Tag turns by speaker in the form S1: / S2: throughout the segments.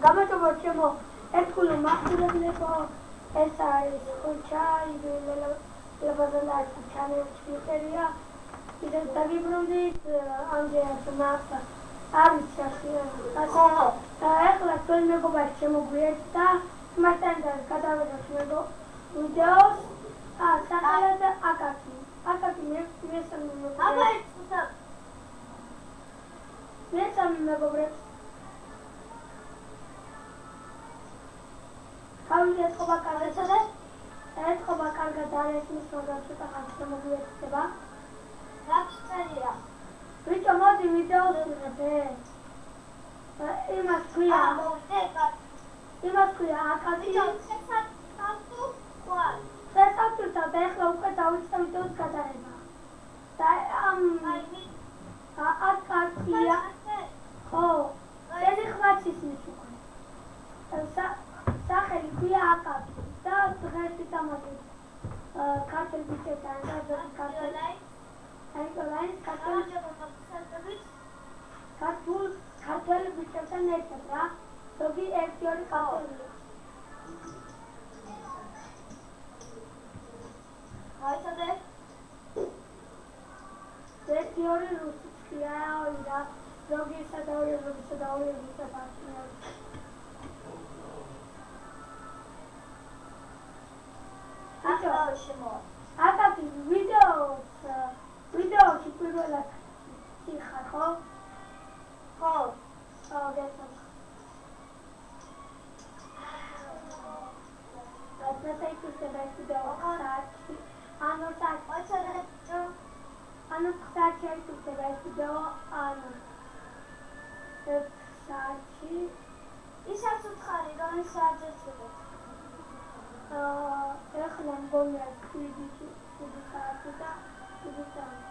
S1: გამარჯობა ჩემო ერთგულო მახვილებლებო ეს არის ხუჩა იბილელაბაზალარის ჩანელი ტვიტერია ისე დაგიბრუნდით ამჯერად მახსა არის შაშია და ეხლა თქვენ მეგობარი შემოგვიერთდა და მასთან გადავედოთ ვიდეოს სახელად აკაკი მესამე მეგობრებს How ეთყობა კარგად არ ესმის, მაგრამ ცოტა ხანს მოგვიერთდება.
S2: რაც წერია.
S1: ბიჭო, მოდი ვიდეოს ვიღებ. იმას ქვია აკაკი. შესაძლოა და ეხლა უკვე დავიწყე ვიდეოს გადაღება. და აკაკია. ხო, წელი ხვაცის მის უკვე. სახელი ქვია აკაკი და დღეს ვიტამაშოთ ქართულ ბიჭებთან და ქართულ ბიჭებთან ერთად რა ზოგი 1-2 ქართულია
S2: აიცადე
S1: 1-2 რუსია და ზოგი სადავი აკაკი ვიდეოში პირველად იხარ, ხო?
S2: ხო.
S1: გესმის. მეთქე იქნება ეს ვიდეო საათი. ანუ საათი იქნება ეს ვიდეო ანუ საათი.
S2: ისაც უთხარი, რომელი საათი ეცემა?
S1: ეხლა მგონია კვიდი საათი და კვიდი საათი.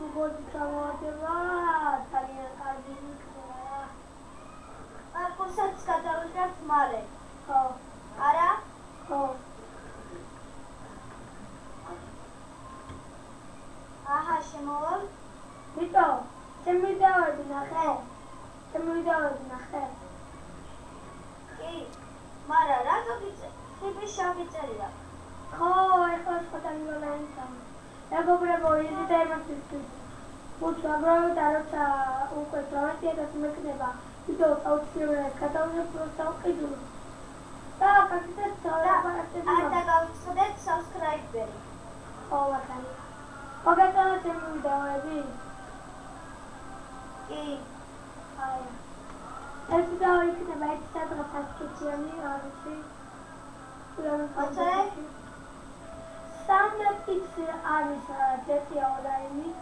S1: მგონი ჩავარდება ძალიან კარგი იქნება.
S2: კურსაც გადავიღებთ მალე.
S1: ხო.
S2: არა?
S1: ხო.
S2: აჰა, შემოვალ.
S1: ბიჭო, ჩემი ვიდეოები ნახე.
S2: კი, მაგრამ რა ხიბი შავი წერია?
S1: ხო, ეხლა სხვათა მიგონაინსა. მეგობრებო, იდით ემოცისთვის. უცნობრობთ და როცა უკვე პროვინციას მეკნება ვიდეოს აუცილებლად გადავიღებ პროსტა უყიდულო. და აკაკისაც
S2: არ დაგავიწყდეთ subscribe-ერი.
S1: ხო, ბატონო. მოგეწონა ჩემი ვიდეოები?
S2: კი.
S1: ეს ვიდეო იქნება 1 სადღაც ასკეთიანი არისი. X არის ჯეტია ონლაინი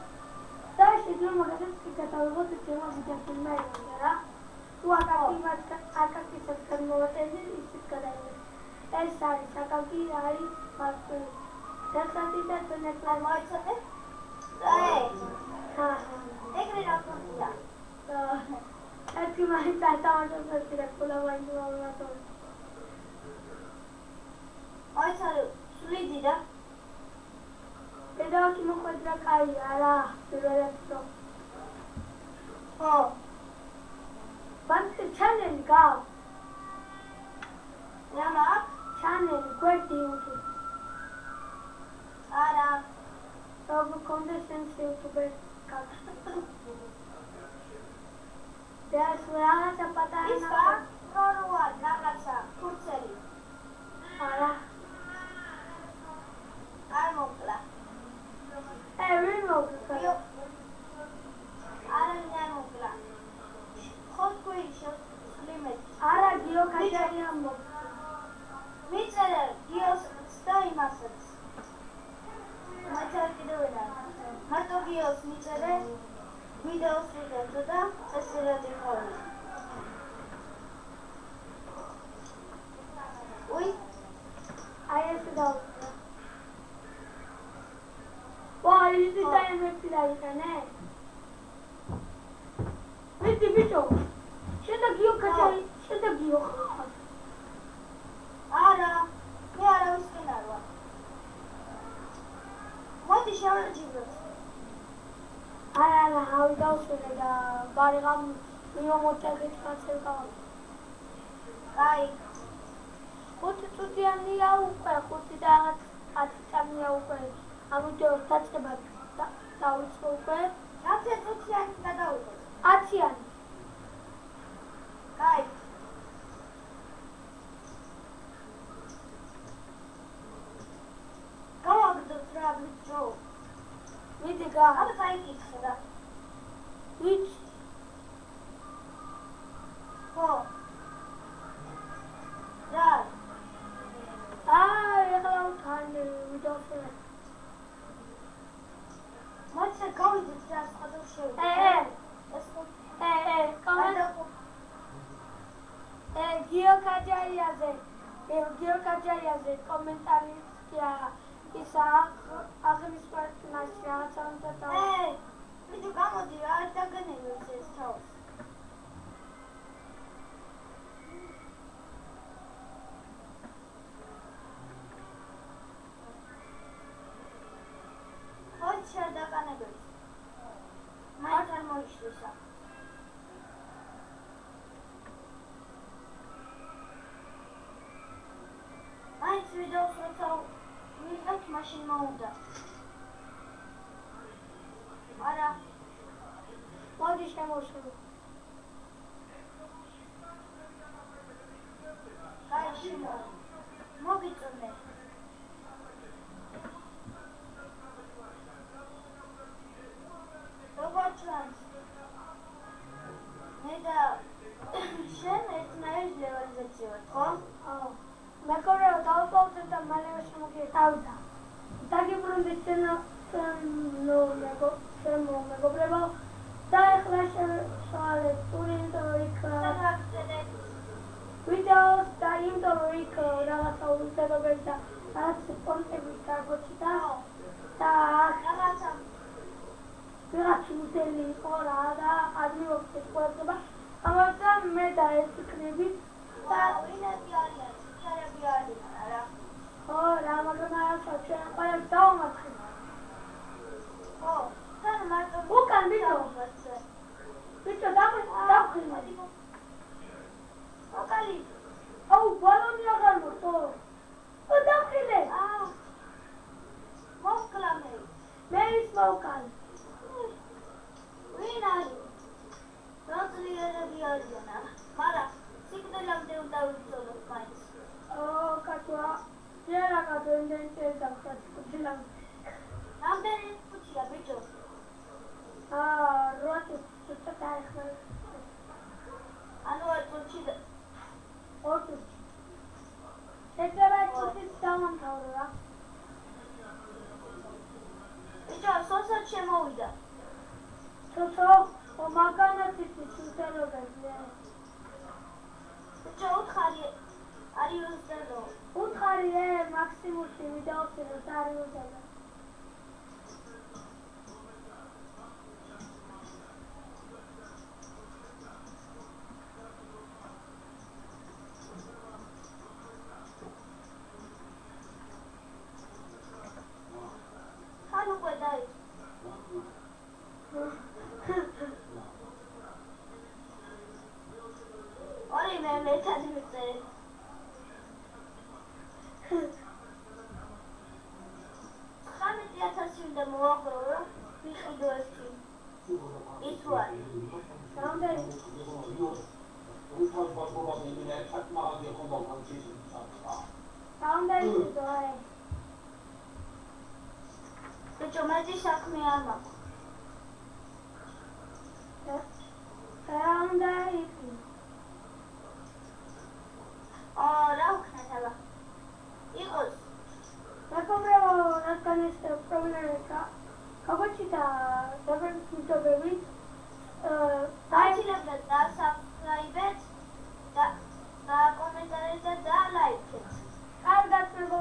S1: და შეძლო მაგასაც გადავიღოთ ჩემო ვიდეოფილმი რა. თუ აკაკისაც გადმოვატენდი ისიც გადავიღეთ. ეს არის აკაკი არის მასწავლებელი. დასადი და თუნეკლარ
S2: მოიცადე? ეგრე რა ქონია?
S1: ერთი მაინც ატავანჯოს რეკულა ვაინდუალატო.
S2: მოიცადე, სულიდი და
S1: ვიდეოში მოხვედრა კაია რა, პირველად რო.
S2: ხო.
S1: ბანკი ჩანელი გაქვს.
S2: რა მაქვს?
S1: ჩანელი გვერდი YouTube.
S2: არა.
S1: Robo conditions YouTube gaქვს. Das რაღაცა პატარა
S2: ის როა რაღაცა კურსელი.
S1: არა.
S2: არ მოკლა.
S1: ვინ მოკლა?
S2: არა მოკლა. ხოთქვი შლიმეთ.
S1: არა გიო კაჭარია მოკლა.
S2: მიწერე გიოს და იმასაც. მაჩარ კიდევენა. მარტო გიოს მიწერე ვიდეოს ვიღებდო და წესრიალი ხოლმე. უი
S1: აი ეს დავწერე. ის დაიმეცი დაიყენე. ბიჭო, შედაგიო კაჭარი, შედაგიო ხარ.
S2: არა, მე არავისკენ არ ვარ. მოდი შევაჯიბროთ.
S1: ავიდაუსვენე და ბარიღამ მიმომოწერდით კაცელკა.
S2: კაი.
S1: 5 წუთიანია უკვე, 5 და 10 წამია უკვე. ამიტომ დაწყებად დავიწყო უკვე.
S2: 10 წუთიანი გადავიდე.
S1: 10-იანი.
S2: კაი. გავაგდოთ რა ბიჭო.
S1: მიდი გა.
S2: აბა წაიკითხე რა.
S1: ვიცი.
S2: ხო. რა.
S1: ეხლა თან ვიდეოსვენე.
S2: მოიცა გავიდეთ რა სხვადასხვა შევიდეთ. ეს ხო.
S1: გიო კაჯაიაზე კომენტარია ისა აღნიშნავს რაღაცა უნდა და
S2: ბიჭო გამოდი რა დაგანებებს ეს თავს. ხოჩა დაგანებებს. მაინც არ მოიშლისა. მაინც ვიდეოს როცა ვიღებთ მაშინ მოუნდა. არა.
S1: მოდი შემოშურე.
S2: კაი შემო. მოგიწონე. როგორ ჩანს? მე და შენ ერთნაირ ლევალიზაცია ვარ, ხო?
S1: მეკორეო დავაპაუზებ და მალევე შემოგიეთავდა. დაგიბრუნდით მეგობრებო და ეხლა შევშალეთ იმიტომ იქ ვიდეოს და იმიტომ იქ რაღაცა უზრდობები და რაღაც პონტები დაგოჩიტა და
S2: რაღაცა
S1: ვიღაც მოდელი იყო რა და ადმიროფის ყურადღება ამადა მე და ეს იქნებით
S2: და ვინები არიან? ვინები არიან რა?
S1: ხო რა მაგრამ არასოდეს ჩვენ ყველას დავამატხი.
S2: ხო, თან მარტო
S1: უკან ბიჭო დავხილე.
S2: ოკალი.
S1: აუ ბალონი აღარ მოხო. დავხილე.
S2: მოვკლა მე.
S1: მე ის მოვკალი.
S2: ვინ არის? როძლიერები არიან არა? მაგრამ სიკვდილამდე უნდა ვიწოდოთ მაინც.
S1: კაცო, რა კაცო ინდენტი დავხატ სიკვდილამდე.
S2: რამდენი წუთია ბიჭო?
S1: 8 წუთი დაიხმე.
S2: ანუ 8 წუთი და
S1: 2 წუთი. შეიძლება წუთიც დავამთავრო რა.
S2: ბიჭო, სოსაც შემოვიდა.
S1: o მაგანაც იცის უსწავლობელია.
S2: ბიჭო, უთხარი არის უსწავლო.
S1: უთხარი მაქსიმუმში ვიდეოსი და არის უსწავლო.
S2: ხან უკვე დაი. ორი მე მეცად მიწერე. 19,000 უნდა მოვაგრო რა ვიყიდო ეს კი. ის ვარ.
S1: რამდენი? რამდენი ზოე?
S2: ბიჭო, მეტი საქმე არ მაქვს.
S1: რამდენი?
S2: რა ვქნათ აბა? იყოს.
S1: მეგობრებო, რადგან ეს პრობლემა გაგოჩიტა დაბეჭდებით
S2: დაილებდა და subscribe-ით